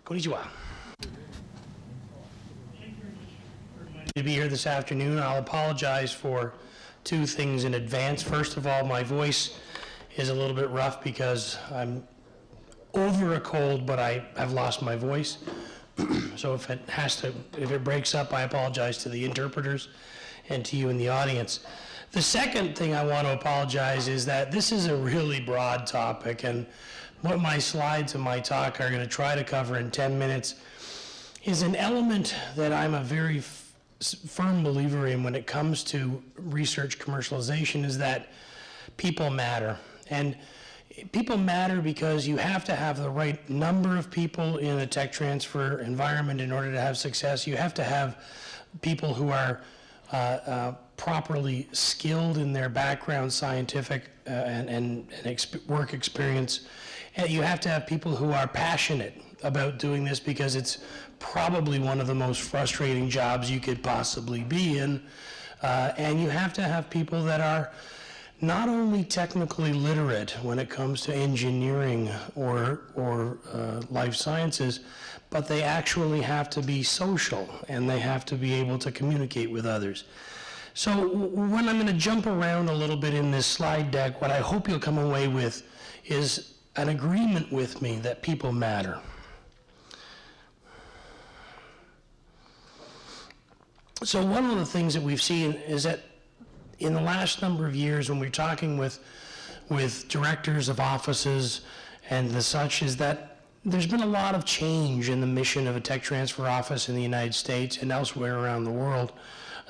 Konnichiwa. To be here this afternoon. I'll apologize for two things in advance. First of all, my voice is a little bit rough because I'm over a cold, but I've lost my voice. So if it breaks up, I apologize to the interpreters and to you in the audience. The second thing I want to apologize is that this is a really broad topic, and what my slides and my talk are going to try to cover in 10 minutes is an element that I'm a very firm believer in when it comes to research commercialization, is that people matter. And people matter because you have to have the right number of people in a tech transfer environment in order to have success. You have to have people who are properly skilled in their background, scientific and work experience. And you have to have people who are passionate about doing this, because it's probably one of the most frustrating jobs you could possibly be in. And you have to have people that are not only technically literate when it comes to engineering or life sciences, but they actually have to be social, and they have to be able to communicate with others. So when I'm going to jump around a little bit in this slide deck, what I hope you'll come away with is an agreement with me that people matter. So one of the things that we've seen is that in the last number of years, when we're talking with directors of offices and the such, is that there's been a lot of change in the mission of a tech transfer office in the United States and elsewhere around the world.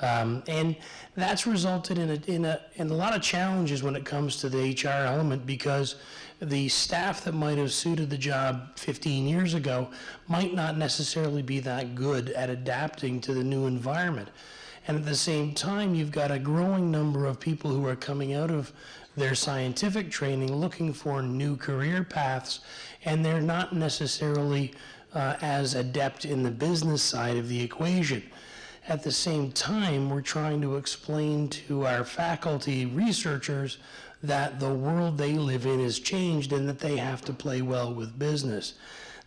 And that's resulted in a lot of challenges when it comes to the HR element, because the staff that might have suited the job 15 years ago might not necessarily be that good at adapting to the new environment. And at the same time, you've got a growing number of people who are coming out of their scientific training looking for new career paths, and they're not necessarily as adept in the business side of the equation. At the same time, we're trying to explain to our faculty researchers that the world they live in has changed and that they have to play well with business.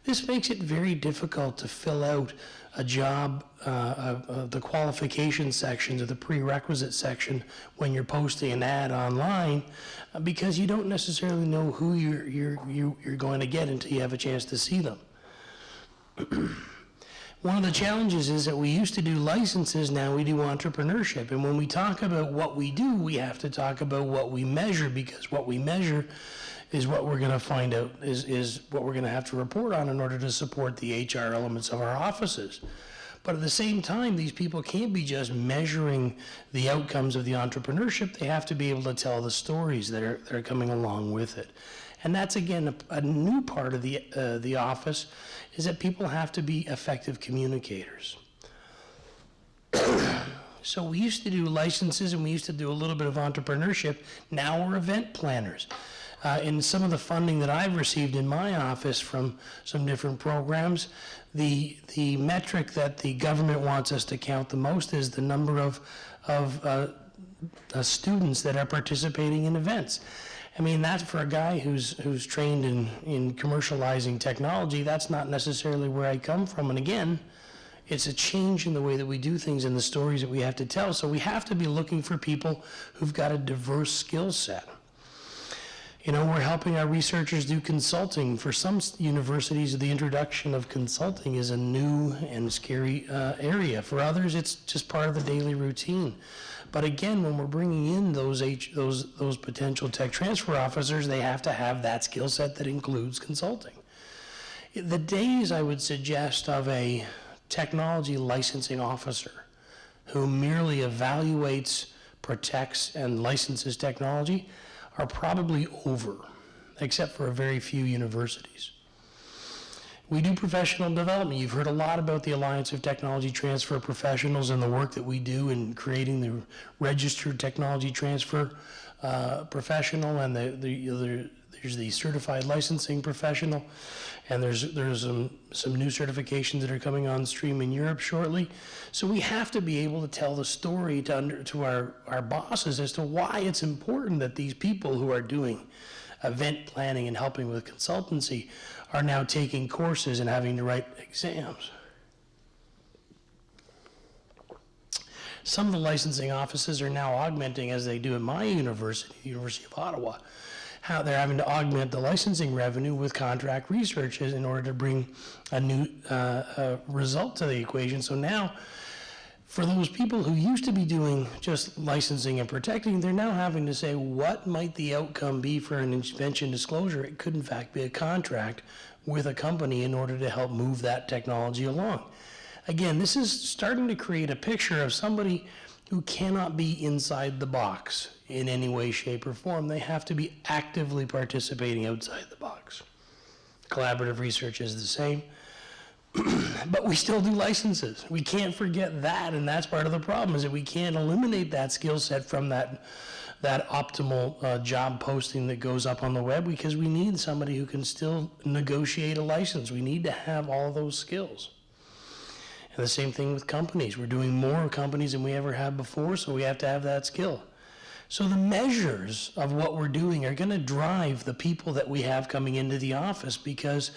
This makes it very difficult to fill out a job, the qualification sections or the prerequisite section when you're posting an ad online, because you don't necessarily know who you're going to get until you have a chance to see them. One of the challenges is that we used to do licenses, now we do entrepreneurship. And when we talk about what we do, we have to talk about what we measure, because what we measure is what we're going to find out, is what we're going to have to report on in order to support the HR elements of our offices. But at the same time, these people can't be just measuring the outcomes of the entrepreneurship. They have to be able to tell the stories that are coming along with it. And that's, again, a new part of the office, is that people have to be effective communicators. So we used to do licenses, and we used to do a little bit of entrepreneurship. Now we're event planners. In some of the funding that I've received in my office from some different programs, the metric that the government wants us to count the most is the number of students that are participating in events. I mean, that's for a guy who's trained in commercializing technology. That's not necessarily where I come from. And again, it's a change in the way that we do things and the stories that we have to tell. So we have to be looking for people who've got a diverse skill set. You know, we're helping our researchers do consulting. For some universities, the introduction of consulting is a new and scary area. For others, it's just part of the daily routine. But again, when we're bringing in those potential tech transfer officers, they have to have that skill set that includes consulting. The days, I would suggest, of a technology licensing officer who merely evaluates, protects, and licenses technology are probably over, except for a very few universities. We do professional development. You've heard a lot about the Alliance of Technology Transfer Professionals and the work that we do in creating the registered technology transfer professional, and there's the certified licensing professional, and there's some new certifications that are coming on stream in Europe shortly. So we have to be able to tell the story to our bosses as to why it's important that these people who are doing event planning and helping with consultancy are now taking courses and having to write exams. Some of the licensing offices are now augmenting, as they do at my university, the University of Ottawa, how they're having to augment the licensing revenue with contract researches in order to bring a new result to the equation. So now, for those people who used to be doing just licensing and protecting, they're now having to say, what might the outcome be for an invention disclosure? It could in fact be a contract with a company in order to help move that technology along. Again, this is starting to create a picture of somebody who cannot be inside the box in any way, shape, or form. They have to be actively participating outside the box. Collaborative research is the same, but we still do licenses. We can't forget that, and that's part of the problem, is that we can't eliminate that skill set from that optimal job posting that goes up on the web, because we need somebody who can still negotiate a license. We need to have all of those skills. And the same thing with companies. We're doing more companies than we ever have before, so we have to have that skill. So the measures of what we're doing are going to drive the people that we have coming into the office, because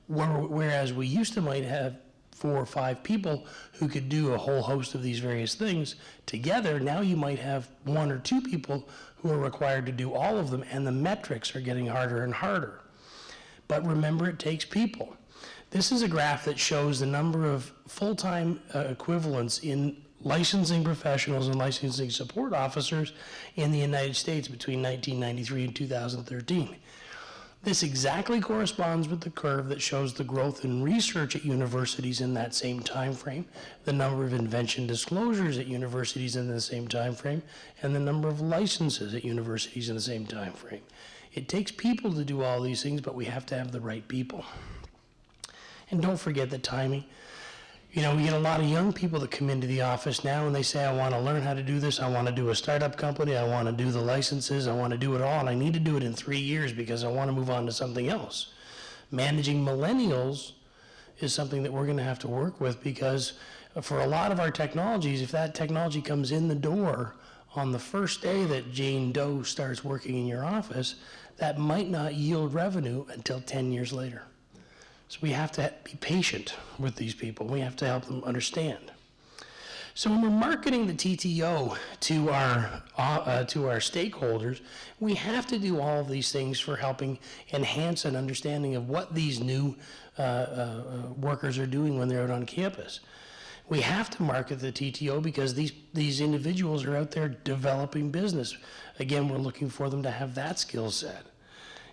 whereas we used to might have 4 or 5 people who could do a whole host of these various things together, now you might have 1 or 2 people who are required to do all of them, and the metrics are getting harder and harder. But remember, it takes people. This is a graph that shows the number of full-time equivalents in licensing professionals and licensing support officers in the United States between 1993 and 2013. This exactly corresponds with the curve that shows the growth in research at universities in that same time frame, the number of invention disclosures at universities in the same time frame, and the number of licenses at universities in the same time frame. It takes people to do all these things, but we have to have the right people. And don't forget the timing. You know, we get a lot of young people that come into the office now and they say, I want to learn how to do this. I want to do a startup company. I want to do the licenses. I want to do it all. And I need to do it in 3 years because I want to move on to something else. Managing millennials is something that we're going to have to work with, because for a lot of our technologies, if that technology comes in the door on the first day that Jane Doe starts working in your office, that might not yield revenue until 10 years later. So we have to be patient with these people. We have to help them understand. So when we're marketing the TTO to our stakeholders, we have to do all of these things for helping enhance an understanding of what these new workers are doing when they're out on campus. We have to market the TTO because these individuals are out there developing business. Again, we're looking for them to have that skill set.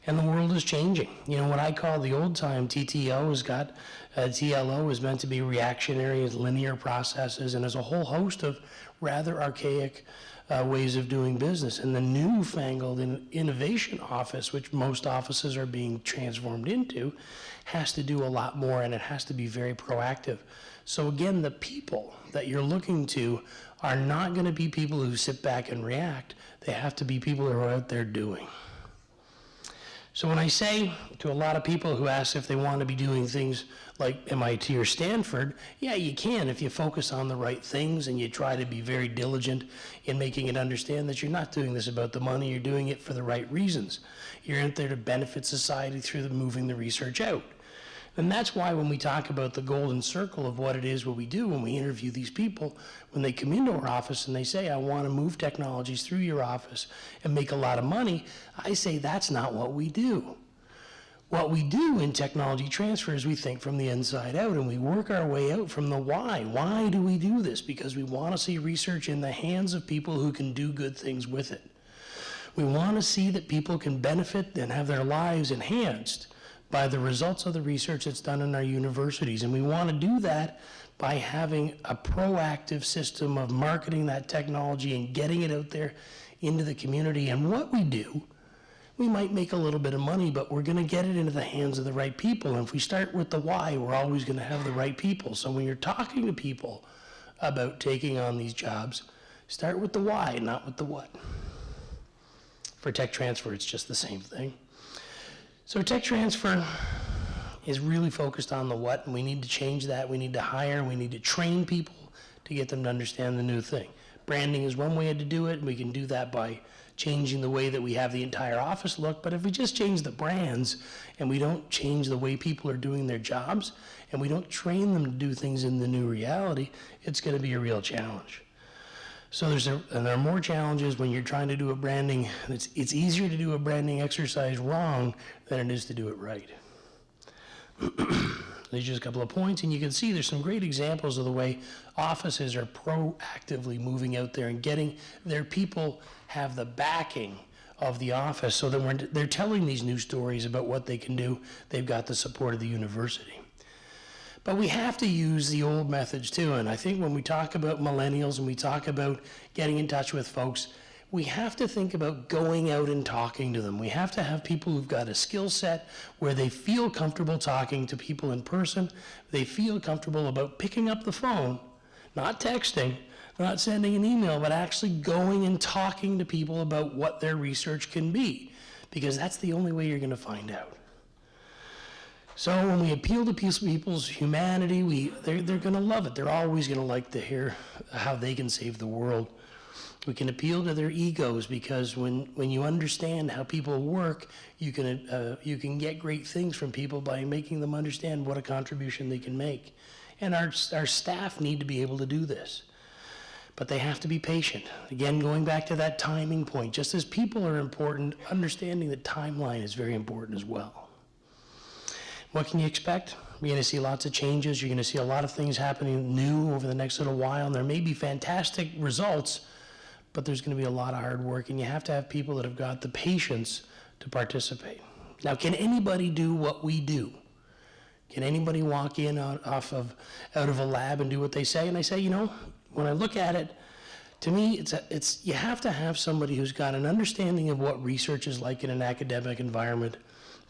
And the world is changing. You know, what I call the old time TTO has got, TLO is meant to be reactionary, as linear processes, and there's a whole host of rather archaic ways of doing business. And the newfangled innovation office, which most offices are being transformed into, has to do a lot more, and it has to be very proactive. So again, the people that you're looking to are not going to be people who sit back and react. They have to be people who are out there doing. So when I say to a lot of people who ask if they want to be doing things like MIT or Stanford, yeah, you can if you focus on the right things and you try to be very diligent in making it understand that you're not doing this about the money, you're doing it for the right reasons. You're out there to benefit society through moving the research out. And that's why when we talk about the golden circle of what it is, what we do when we interview these people, when they come into our office and they say, I want to move technologies through your office and make a lot of money, I say that's not what we do. What we do in technology transfer is we think from the inside out, and we work our way out from the why. Why do we do this? Because we want to see research in the hands of people who can do good things with it. We want to see that people can benefit and have their lives enhanced by the results of the research that's done in our universities. And we want to do that by having a proactive system of marketing that technology and getting it out there into the community. And what we do, we might make a little bit of money, but we're going to get it into the hands of the right people. And if we start with the why, we're always going to have the right people. So when you're talking to people about taking on these jobs, start with the why, not with the what. For tech transfer, it's just the same thing. So tech transfer is really focused on the what, and we need to change that. We need to hire, we need to train people to get them to understand the new thing. Branding is one way to do it, and we can do that by changing the way that we have the entire office look, but if we just change the brands and we don't change the way people are doing their jobs and we don't train them to do things in the new reality, it's going to be a real challenge. So there are more challenges when you're trying to do a branding. It's easier to do a branding exercise wrong than it is to do it right. There's just a couple of points, and you can see there's some great examples of the way offices are proactively moving out there and getting their people have the backing of the office, so that when they're telling these new stories about what they can do, they've got the support of the university. But we have to use the old methods too, and I think when we talk about millennials and we talk about getting in touch with folks, we have to think about going out and talking to them. We have to have people who've got a skill set where they feel comfortable talking to people in person. They feel comfortable about picking up the phone, not texting, not sending an email, but actually going and talking to people about what their research can be, because that's the only way you're going to find out. So when we appeal to people's humanity, they're going to love it. They're always going to like to hear how they can save the world. We can appeal to their egos, because when you understand how people work, you can get great things from people by making them understand what a contribution they can make. And our staff need to be able to do this. But they have to be patient. Again, going back to that timing point, just as people are important, understanding the timeline is very important as well. What can you expect? You're going to see lots of changes. You're going to see a lot of things happening new over the next little while, and there may be fantastic results, but there's going to be a lot of hard work, and you have to have people that have got the patience to participate. Now, can anybody do what we do? Can anybody walk in out of a lab and do what they say? And I say, you know, when I look at it, to me, you have to have somebody who's got an understanding of what research is like in an academic environment.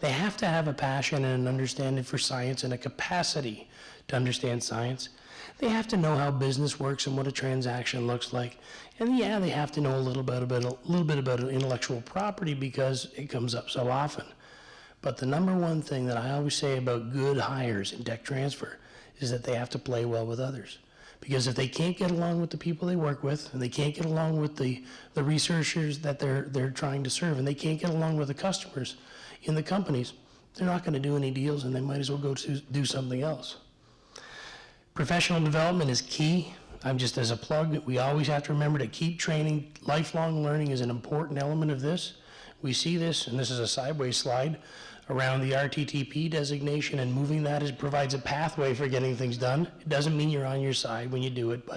They have to have a passion and an understanding for science and a capacity to understand science. They have to know how business works and what a transaction looks like. And yeah, they have to know a little bit about intellectual property, because it comes up so often. But the number one thing that I always say about good hires in tech transfer is that they have to play well with others. Because if they can't get along with the people they work with, and they can't get along with the researchers that they're trying to serve, and they can't get along with the customers in the companies, they're not going to do any deals, and they might as well go to do something else. Professional development is key. I'm just, as a plug, we always have to remember to keep training. Lifelong learning is an important element of this. We see this, and this is a sideways slide, around the RTTP designation, and moving that provides a pathway for getting things done. It doesn't mean you're on your side when you do it,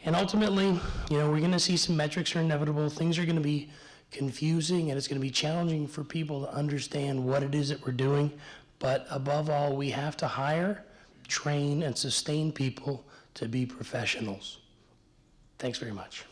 and ultimately, you know, we're going to see some metrics are inevitable. Things are going to be confusing, and it's going to be challenging for people to understand what it is that we're doing. But above all, we have to hire, train, and sustain people to be professionals. Thanks very much.